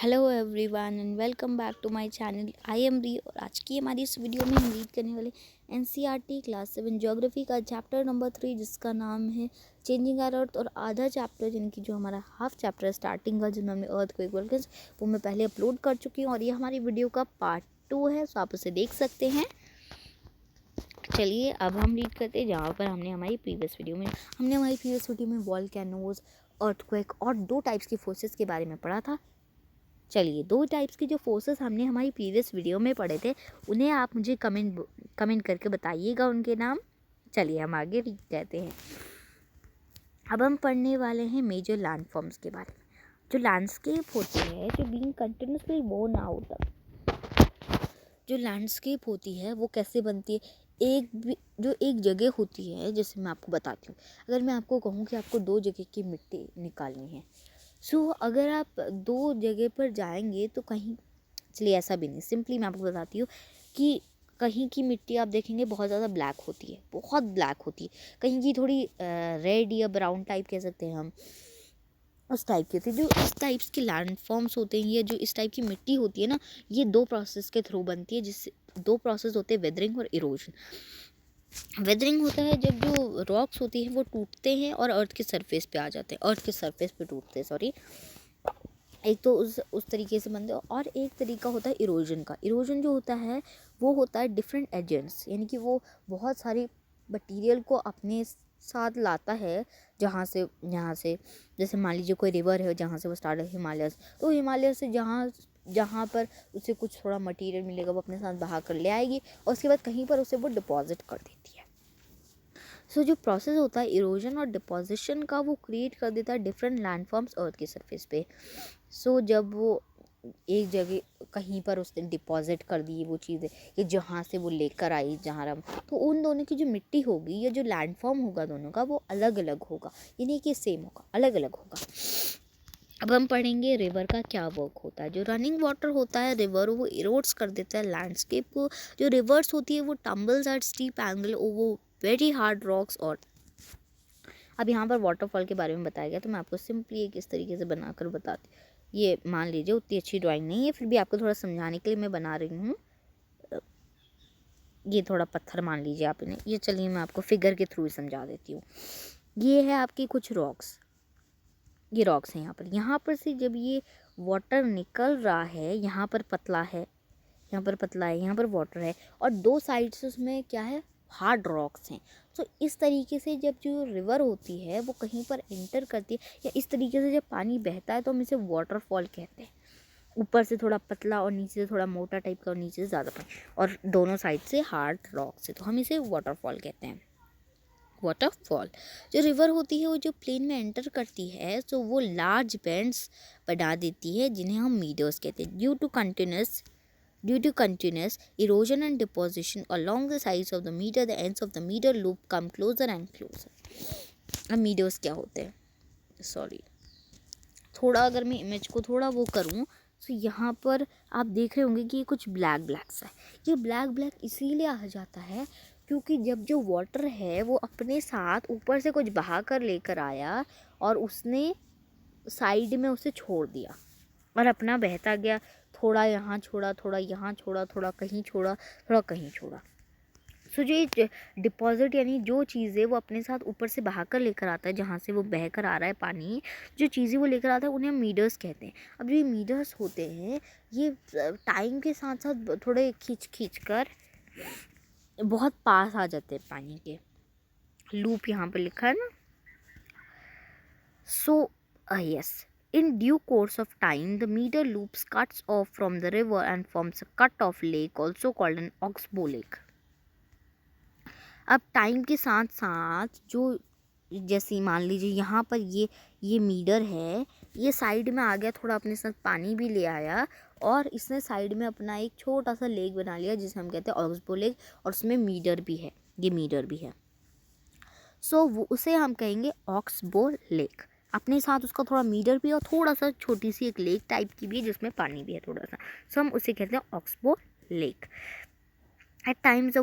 Hello everyone and welcome back to my channel. I am री और आज की हमारी इस वीडियो में हम रीड करने वाले एनसीईआरटी क्लास 7 ज्योग्राफी का चैप्टर नंबर 3 जिसका नाम है चेंजिंग आवर अर्थ। और आधा चैप्टर यानी कि जो हमारा हाफ चैप्टर है स्टार्टिंग का जिसमें हमने अर्थक्वेक वोल्केंस वो मैं पहले अपलोड कर चुकी हूँ और ये हमारी वीडियो का पार्ट 2 है, तो आप उसे देख सकते हैं। चलिए अब हम रीड करते हैं जहाँ पर हमने हमारी प्रीवियस वीडियो में वॉल्केनोज, अर्थक्वेक और दो टाइप्स की फोर्सेस के बारे में पढ़ा था। चलिए दो टाइप्स की जो फोर्सेस हमने हमारी प्रीवियस वीडियो में पढ़े थे उन्हें आप मुझे कमेंट करके बताइएगा उनके नाम। चलिए हम आगे रीड करते हैं। अब हम पढ़ने वाले हैं मेजर लैंडफॉर्म्स के बारे में। जो लैंडस्केप होती है जो बीइंग कंटिन्यूसली वोर्न आउट, जो लैंडस्केप होती है वो कैसे बनती है। एक जगह होती है, जैसे मैं आपको बताती हूँ। अगर मैं आपको कहूँ कि आपको दो जगह की मिट्टी निकालनी है, अगर आप दो जगह पर जाएंगे तो कहीं, चलिए ऐसा भी नहीं, सिंपली मैं आपको बताती हूँ कि कहीं की मिट्टी आप देखेंगे बहुत ज़्यादा ब्लैक होती है, बहुत ब्लैक होती है। कहीं की थोड़ी रेड या ब्राउन टाइप कह सकते हैं हम, उस टाइप की होती है। जो इस टाइप्स के लैंडफॉर्म्स होते हैं या जो इस टाइप की मिट्टी होती है ना, ये दो प्रोसेस के थ्रू बनती है, जिससे दो प्रोसेस होते हैं, वेदरिंग और इरोजन। वेदरिंग होता है जब जो रॉक्स होती है वो टूटते हैं और अर्थ के सरफेस पे आ जाते हैं, अर्थ के सरफेस पे टूटते हैं, सॉरी। एक तो उस तरीके से बनते हैं। और एक तरीका होता है इरोजन का। इरोजन जो होता है वो होता है डिफरेंट एजेंट्स, यानी कि वो बहुत सारी मटेरियल को अपने साथ लाता है जहाँ से यहाँ से। जैसे मान लीजिए कोई रिवर है जहाँ से वो स्टार्ट है हिमालयस, तो हिमालय से जहाँ जहाँ पर उसे कुछ थोड़ा मटेरियल मिलेगा वो अपने साथ बहा कर ले आएगी और उसके बाद कहीं पर उसे वो डिपॉजिट कर देती है। जो प्रोसेस होता है इरोजन और डिपोजिशन का, वो क्रिएट कर देता है डिफरेंट लैंडफॉर्म्स अर्थ के सरफेस पे। जब वो एक जगह कहीं पर उसने डिपॉजिट कर दी वो चीज़ें, कि जहाँ से वो लेकर आई जहाँ रम, तो उन दोनों की जो मिट्टी होगी या जो लैंडफॉर्म होगा दोनों का वो अलग अलग होगा, ये नहीं कि सेम होगा, अलग अलग होगा। अब हम पढ़ेंगे रिवर का क्या वर्क होता है। जो रनिंग वाटर होता है रिवर, वो इरोड्स कर देता है लैंडस्केप को। जो रिवर्स होती है वो tumbles at steep angle over very hard rocks. और अब यहाँ पर वाटरफॉल के बारे में बताया गया, तो मैं आपको सिंपली एक इस तरीके से बनाकर बताती। ये मान लीजिए उतनी अच्छी ड्राइंग नहीं है, फिर भी आपको थोड़ा समझाने के लिए मैं बना रही हूँ। ये थोड़ा पत्थर मान लीजिए आप इन्हें, ये चलिए मैं आपको फिगर के थ्रू ही समझा देती हूँ। ये है आपकी कुछ रॉक्स, ये रॉक्स हैं यहाँ पर से जब ये वाटर निकल रहा है, यहाँ पर पतला है, यहाँ पर पतला है, यहाँ पर वाटर है, और दो साइड से उसमें क्या है, हार्ड रॉक्स हैं। इस तरीके से जब जो रिवर होती है वो कहीं पर एंटर करती है, या इस तरीके से जब पानी बहता है तो हम इसे वाटरफॉल कहते हैं। ऊपर से थोड़ा पतला और नीचे से थोड़ा मोटा टाइप का और नीचे से ज़्यादा पानी और दोनों साइड से हार्ड रॉक्स है, तो हम इसे वाटरफॉल कहते हैं। वाटरफॉल जो रिवर होती है वो जो प्लेन में एंटर करती है वो लार्ज बेंड्स बना देती है जिन्हें हम मीडर्स कहते हैं। Due to continuous erosion and deposition along the sides of the meter, the ends of the meter loop come closer and closer. अब मीडर्स क्या होते हैं, सॉरी, थोड़ा अगर मैं इमेज को थोड़ा वो करूँ तो यहाँ पर आप देख रहे होंगे कि ये कुछ ब्लैक ब्लैक सा है। ये ब्लैक ब्लैक इसीलिए आ जाता है क्योंकि जब जो वाटर है वो अपने साथ ऊपर से कुछ बहा कर लेकर आया और उसने साइड में उसे छोड़ दिया और अपना बहता गया। थोड़ा यहाँ छोड़ा, थोड़ा यहाँ छोड़ा, थोड़ा कहीं छोड़ा, थोड़ा कहीं छोड़ा। जो डिपॉजिट यानी जो चीज़ें वो अपने साथ ऊपर से बहा कर लेकर आता है, जहाँ से वो बह कर आ रहा है पानी, जो चीज़ें वो लेकर आता है उन्हें हम मीडर्स कहते हैं। अब जो ये मीडर्स होते हैं ये टाइम के साथ साथ थोड़े खींच कर बहुत पास आ जाते हैं पानी के। लूप यहाँ पर लिखा है ना। Yes. In due course of time, the meter loops cuts off from the river and forms a cut-off lake, also called an oxbow lake. अब टाइम के साथ साथ जो, जैसे मान लीजिए यहाँ पर ये मीटर है, ये साइड में आ गया, थोड़ा अपने साथ पानी भी ले आया और इसने साइड में अपना एक छोटा सा लेक बना लिया जिसे हम कहते हैं ऑक्सबो लेक, और उसमें मीटर भी है, ये मीटर भी है। वो उसे हम कहेंगे ऑक्सबो लेक। अपने साथ उसका थोड़ा मीटर भी और थोड़ा सा छोटी सी एक लेक टाइप की भी है जिसमें पानी भी है थोड़ा सा, हम उसे कहते हैं oxbow lake. At times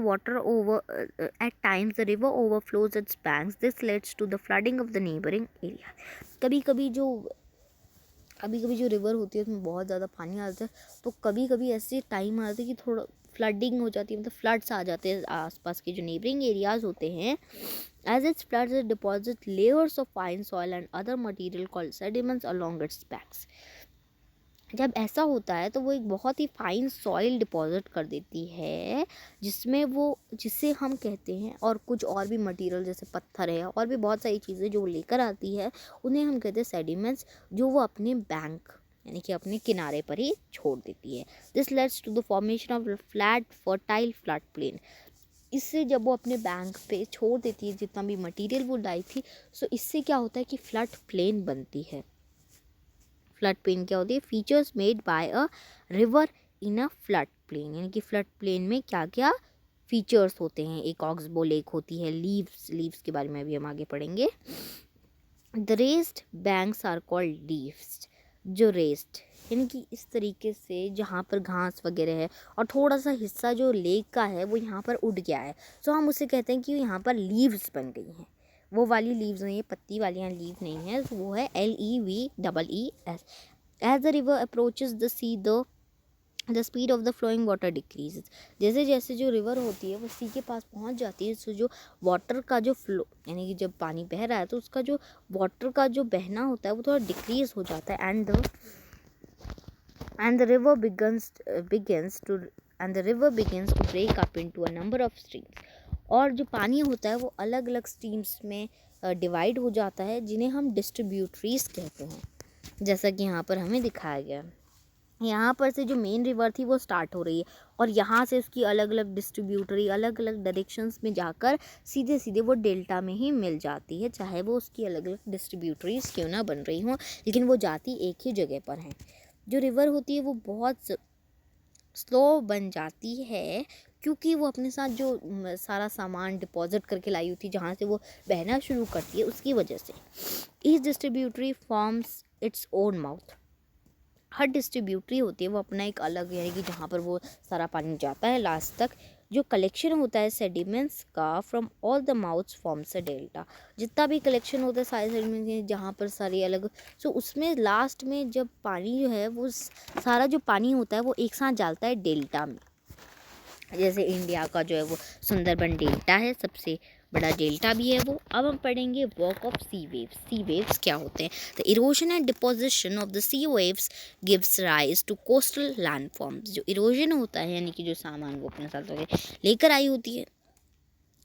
the river overflows its banks. This leads to the flooding of the neighboring area. कभी कभी जो कभी कभी जो रिवर होती है उसमें बहुत ज़्यादा पानी आ जाता है, तो कभी कभी ऐसे टाइम आते हैं कि थोड़ा फ्लडिंग हो जाती है, मतलब फ्लड्स आ जाते हैं आसपास के जो नेबरिंग एरियाज होते हैं। As its floods it deposit layers of fine soil and other material called sediments along its banks. जब ऐसा होता है तो वो एक बहुत ही फाइन सॉइल डिपॉजिट कर देती है, जिसमें वो, जिसे हम कहते हैं, और कुछ और भी मटेरियल जैसे पत्थर है और भी बहुत सारी चीज़ें जो वो लेकर आती है, उन्हें हम कहते हैं सेडिमेंट्स, जो वो अपने बैंक यानी कि अपने किनारे पर ही छोड़ देती है। This leads to the formation of flat fertile flood plain. इससे जब वो अपने बैंक पे छोड़ देती है जितना भी मटेरियल वो लाई थी, सो इससे क्या होता है कि फ्लड प्लेन बनती है। फ्लड प्लेन क्या होती है? Features made by a river in a flood plain, यानी कि फ्लड प्लेन में क्या क्या फीचर्स होते हैं। एक ऑक्सबो लेक होती है, लीव्स के बारे में भी हम आगे पढ़ेंगे। The raised banks are called levees. जो रेस्ड यानी कि इस तरीके से जहाँ पर घास वगैरह है और थोड़ा सा हिस्सा जो लेक का है वो यहाँ पर उड़ गया है, तो हम उसे कहते हैं कि यहाँ पर लीव्स बन गई हैं। वो वाली लीव्स नहीं है, पत्ती वाली यहाँ लीव नहीं है, तो वो है LEVES। As the river approaches the sea the speed of the flowing water decrease. जैसे जैसे जो रिवर होती है वो सी के पास पहुंच जाती है, तो जो वाटर का जो फ्लो यानी कि जब पानी बह रहा है तो उसका जो वाटर का जो बहना होता है वो थोड़ा डिक्रीज हो जाता है। And the river begins to break up into a number of streams। और जो पानी होता है वो अलग अलग स्ट्रीम्स में डिवाइड हो जाता है, जिन्हें हम डिस्ट्रीब्यूटरीज कहते हैं, जैसा कि यहाँ पर हमें दिखाया गया। यहाँ पर से जो मेन रिवर थी वो स्टार्ट हो रही है और यहाँ से उसकी अलग अलग डिस्ट्रीब्यूटरी अलग अलग डायरेक्शंस में जाकर सीधे सीधे वो डेल्टा में ही मिल जाती है, चाहे वो उसकी अलग अलग डिस्ट्रीब्यूटरीज क्यों ना बन रही हों, लेकिन वो जाती एक ही जगह पर हैं। जो रिवर होती है वो बहुत स्लो बन जाती है, क्योंकि वो अपने साथ जो सारा सामान डिपॉजिट करके लाई हुई थी, जहाँ से वो बहना शुरू करती है, उसकी वजह से। Each distributary forms its own mouth. हर डिस्ट्रीब्यूटरी होती है वो अपना एक अलग, यानी कि जहाँ पर वो सारा पानी जाता है लास्ट तक, जो कलेक्शन होता है सेडिमेंट्स का from all the mouths forms a delta. जितना भी कलेक्शन होता है सारे सेडिमेंट्स जहाँ पर सारी अलग, सो उसमें लास्ट में जब पानी जो है वो सारा जो पानी होता है वो एक साथ डालता है डेल्टा में। जैसे इंडिया का जो है वो सुंदरबन डेल्टा है, सबसे बड़ा डेल्टा भी है वो। अब हम पढ़ेंगे work of sea waves. Sea waves क्या होते हैं? The erosion and deposition of the sea waves gives rise to coastal landforms. जो इरोजन होता है यानी कि जो सामान वो अपने साथ लेकर आई होती है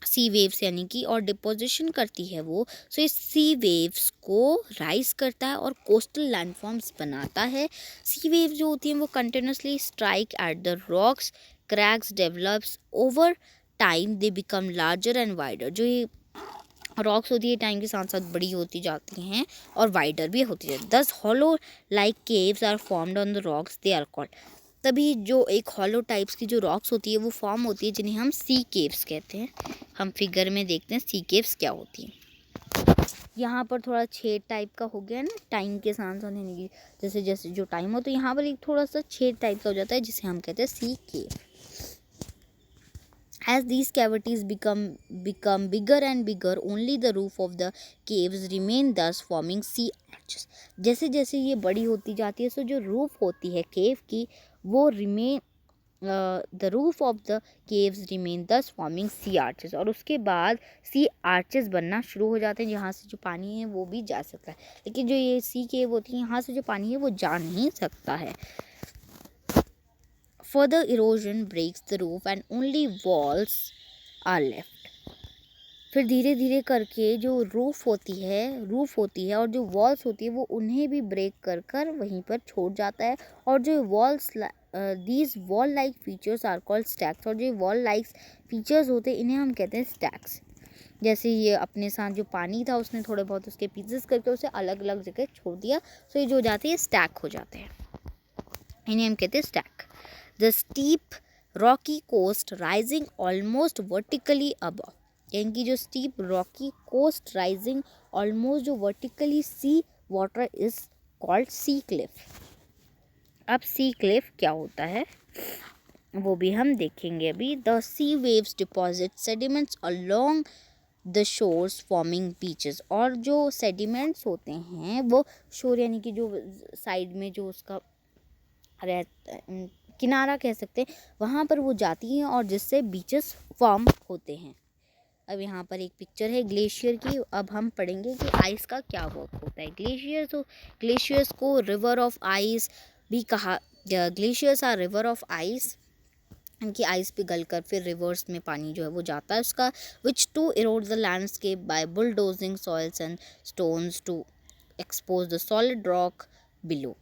सी वेव्स यानी कि, और डिपोजिशन करती है वो, सो इस सी वेव्स को राइज करता है और कोस्टल लैंडफॉर्म्स बनाता है। सी वेव्स जो होती हैं वो continuously strike at the rocks, cracks develops over time, they become larger and wider. जो ये रॉक्स होती है टाइम के साथ साथ बड़ी होती जाती हैं और वाइडर भी होती है। Thus hollow like caves are formed on the rocks, they are called. तभी जो एक हॉलो टाइप्स की जो रॉक्स होती है वो फॉर्म होती है, जिन्हें हम सी केव्स कहते हैं। हम फिगर में देखते हैं सी केव्स क्या होती हैं। यहाँ पर थोड़ा छेद टाइप का हो गया ना टाइम के साथ साथ, यानी कि जैसे जैसे जो टाइम हो तो यहाँ पर एक थोड़ा सा छेद टाइप का हो जाता है, जिसे हम कहते हैं सी केव। As these cavities become bigger and bigger, only the roof of the caves remain, thus forming sea arches। जैसे जैसे ये बड़ी होती जाती है, सो जो रूफ होती है केव की वो remain, the roof of the caves remain दस फॉर्मिंग सी आर्चेस। और उसके बाद सी आर्चेस बनना शुरू हो जाते हैं, जहाँ से जो पानी है वो भी जा सकता है। लेकिन जो ये सी केव होती है यहाँ से जो पानी है वो जा नहीं सकता है। Further erosion breaks the roof and only walls are left। फिर धीरे धीरे करके जो रूफ होती है और जो वॉल्स होती है वो उन्हें भी ब्रेक कर कर वहीं पर छोड़ जाता है। और जो walls these wall like features are called stacks. और जो वॉल लाइक फीचर्स होते हैं इन्हें हम कहते हैं स्टैक्स। जैसे ये अपने साथ जो पानी था उसने थोड़े बहुत उसके पीसेस करके उसे अलग अलग जगह छोड़ दिया, तो ये जो हो जाते हैं स्टैक हो जाते हैं, इन्हें हम कहते हैं stack. The steep rocky coast rising almost vertically above, यानी कि जो steep rocky coast rising almost जो vertically sea water is called sea cliff। अब sea cliff क्या होता है वो भी हम देखेंगे अभी। The sea waves deposit sediments along the shores forming beaches. और जो सेडिमेंट्स होते हैं वो शोर यानी कि जो साइड में जो उसका किनारा कह सकते हैं, वहाँ पर वो जाती हैं और जिससे बीचेस फॉर्म होते हैं। अब यहाँ पर एक पिक्चर है ग्लेशियर की। अब हम पढ़ेंगे कि आइस का क्या वर्क होता है। ग्लेशियर्स को रिवर ऑफ आइस भी कहा। Glaciers are river of ice, इनकी आइस पिघल कर फिर रिवर्स में पानी जो है वो जाता है उसका। Which to erode the landscape by bulldozing soils and stones to expose the solid rock below.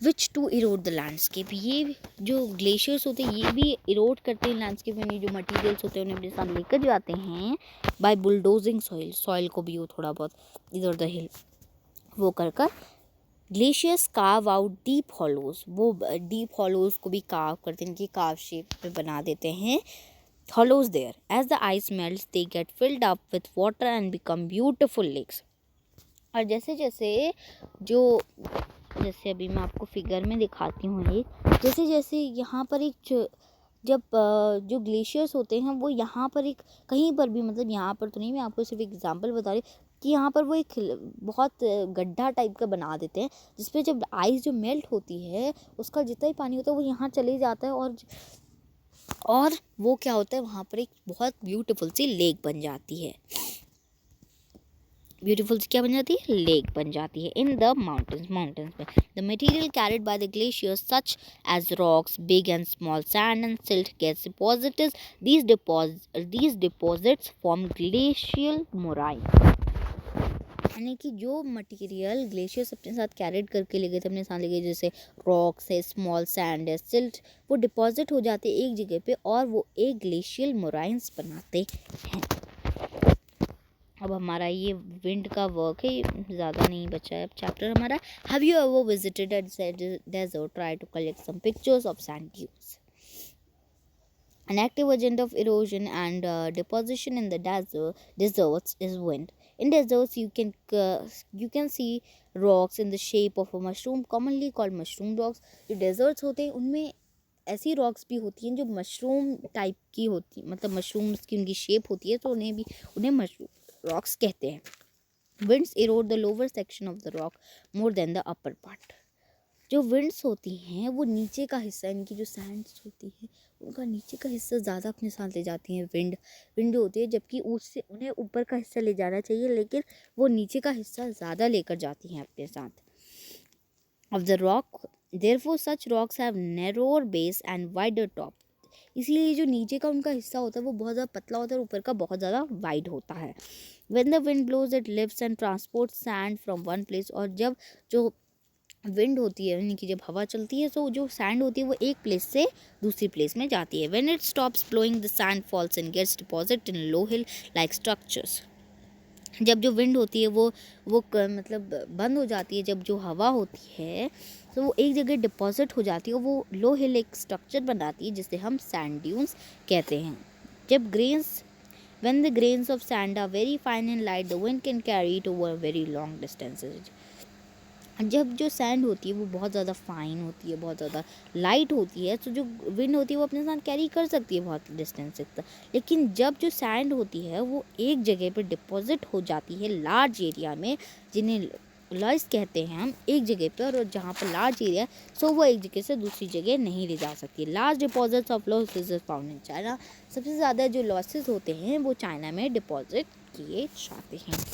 Which to erode the landscape, ये जो ग्लेशियर्स होते हैं ये भी इरोड करते हैं लैंडस्केप, यानी जो मटीरियल्स होते हैं उन्हें अपने साथ लेकर जाते हैं। बाय बुलडोजिंग सॉइल को भी वो थोड़ा बहुत इधर उधर हिल वो कर glaciers carve out deep hollows, वो डीप हॉलोज को भी कार्व करते हैं, इनकी कार्व शेप में बना देते हैं hollows there. As the ice melts they get filled up with water and become beautiful lakes. और जैसे अभी मैं आपको फिगर में दिखाती हूँ एक, जैसे यहाँ पर एक जब जो ग्लेशियर्स होते हैं वो यहाँ पर एक कहीं पर भी, मतलब यहाँ पर तो नहीं, मैं आपको सिर्फ एग्जांपल बता रही कि यहाँ पर वो एक बहुत गड्ढा टाइप का बना देते हैं, जिसपे जब आइस जो मेल्ट होती है उसका जितना ही पानी होता है वो यहाँ चले जाता है और वो क्या होता है, वहाँ पर एक बहुत ब्यूटीफुल सी लेक बन जाती है। ब्यूटीफुल क्या बन जाती है, लेक बन जाती है इन द माउंटेन्स में। The material carried by the glaciers such as rocks, big and small, sand and silt gets deposited. these deposits form glacial moraine. यानी कि जो मटेरियल ग्लेशियर्स अपने साथ कैरिड करके ले गए थे, अपने साथ ले गए, जैसे रॉक्स है, स्मॉल सैंड है, सिल्ट, वो डिपॉजिट हो जाते हैं एक जगह पे और वो एक ग्लेशियल मोराइंस बनाते हैं। अब हमारा ये विंड का वर्क है, ज़्यादा नहीं बचा है अब चैप्टर हमारा। Have you ever visited a desert, try to collect some pictures of sand dunes. An active agent of erosion and deposition in the deserts is wind. In deserts, you can see rocks in the shape of a mushroom, commonly called mushroom rocks. जो deserts होते हैं उनमें ऐसी rocks भी होती हैं जो mushroom type की होती हैं, मतलब मशरूम्स की उनकी शेप होती है, तो उन्हें मशरूम रॉक्स कहते हैं। Winds erode the lower section of the rock more than the upper part. जो विंड्स होती हैं वो नीचे का हिस्सा, इनकी जो सैंड्स होती है उनका नीचे का हिस्सा ज़्यादा अपने साथ ले जाती हैं विंड जो होती है, जबकि उससे उन्हें ऊपर का हिस्सा ले जाना चाहिए, लेकिन वो नीचे का हिस्सा ज़्यादा लेकर जाती हैं अपने साथ। Of the rock therefore such rocks have narrower base and wider top. इसीलिए जो नीचे का उनका हिस्सा होता है वो बहुत ज़्यादा पतला होता है और ऊपर का बहुत ज़्यादा वाइड होता है। When the wind blows it lifts and transport sand from one place. और जब जो विंड होती है यानी कि जब हवा चलती है तो जो सैंड होती है वो एक प्लेस से दूसरी प्लेस में जाती है। When it stops blowing the sand falls and gets deposit in low hill like structures. जब जो विंड होती है वो मतलब बंद हो जाती है, जब जो हवा होती है तो वो एक जगह डिपॉजिट हो जाती है, वो लो हिल एक स्ट्रक्चर बनाती है जिसे हम सैंड ड्यून्स कहते हैं। जब when the grains of sand are very fine and light, the wind can carry it over very long distances. जब जो सैंड होती है वो बहुत ज़्यादा फाइन होती है, बहुत ज़्यादा लाइट होती है, तो जो विंड होती है वो अपने साथ कैरी कर सकती है बहुत डिस्टेंस तक। लेकिन जब जो सैंड होती है वो एक जगह पर डिपॉजिट हो जाती है लार्ज एरिया में, जिन्हें लॉइस कहते हैं हम, एक जगह पे, और जहाँ पर लार्ज एरिया सो वो एक जगह से दूसरी जगह नहीं ले जा सकती। Large deposits of losses is found in China. सबसे ज़्यादा जो लॉसेस होते हैं वो चाइना में डिपॉजिट किए जाते हैं।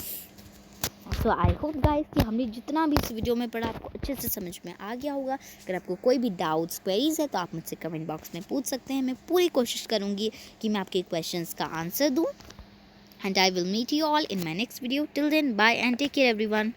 तो आई होप गाइस कि हमने जितना भी इस वीडियो में पढ़ा आपको अच्छे से समझ में आ गया होगा। अगर आपको कोई भी डाउट्स क्वेरीज है तो आप मुझसे कमेंट बॉक्स में पूछ सकते हैं। मैं पूरी कोशिश करूँगी कि मैं आपके क्वेश्चंस का आंसर दूँ। And I will meet you all in my next video. Till then bye and take care everyone.